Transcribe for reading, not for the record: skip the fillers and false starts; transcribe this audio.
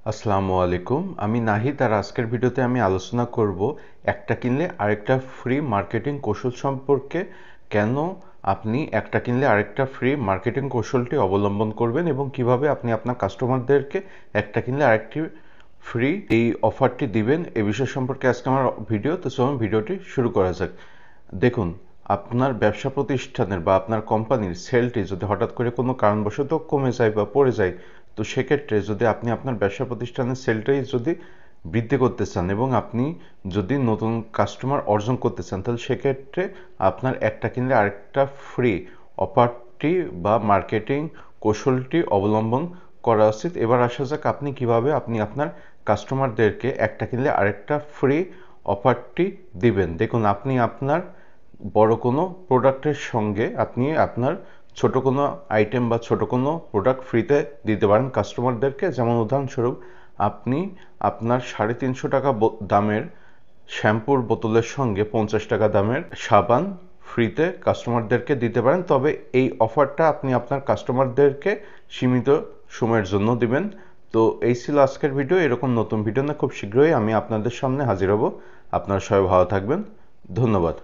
আসসালামু আলাইকুম। আমি নাহিদ, আর আজকের ভিডিওতে আমি আলোচনা করব একটা কিনলে আরেকটা ফ্রি মার্কেটিং কৌশল সম্পর্কে। কেন আপনি একটা কিনলে আরেকটা ফ্রি মার্কেটিং কৌশলটি অবলম্বন করবেন এবং কিভাবে আপনি আপনার কাস্টমারদেরকে একটা কিনলে আরেকটি ফ্রি এই অফারটি দিবেন, এ বিষয় সম্পর্কে আজকে আমার ভিডিও। তো চলুন ভিডিওটি শুরু করা যাক। দেখুন, আপনার ব্যবসা প্রতিষ্ঠানের বা আপনার কোম্পানির সেলটি যদি হঠাৎ করে কোনো কারণবশত কমে যায় বা পড়ে যায়, তো সেক্ষেত্রে যদি আপনি আপনার ব্যবসা প্রতিষ্ঠানের সেলটাই যদি বৃদ্ধি করতে চান এবং আপনি যদি নতুন কাস্টমার অর্জন করতে চান, তাহলে সেক্ষেত্রে আপনার একটা কিনলে আরেকটা ফ্রি অফারটি বা মার্কেটিং কৌশলটি অবলম্বন করা উচিত। এবার আসা যাক আপনি কিভাবে আপনি আপনার কাস্টমারদেরকে একটা কিনলে আরেকটা ফ্রি অফারটি দিবেন। দেখুন, আপনি আপনার বড় কোনো প্রোডাক্টের সঙ্গে আপনি আপনার ছোট কোনো আইটেম বা ছোট কোনো প্রোডাক্ট ফ্রিতে দিতে পারেন কাস্টমারদেরকে। যেমন উদাহরণস্বরূপ, আপনি আপনার 350 টাকা দামের শ্যাম্পুর বোতলের সঙ্গে 50 টাকা দামের সাবান ফ্রিতে কাস্টমারদেরকে দিতে পারেন। তবে এই অফারটা আপনি আপনার কাস্টমারদেরকে সীমিত সময়ের জন্য দিবেন। তো এই ছিল আজকের ভিডিও। এরকম নতুন ভিডিও না খুব শীঘ্রই আমি আপনাদের সামনে হাজির হব। আপনারা সবাই ভালো থাকবেন। ধন্যবাদ।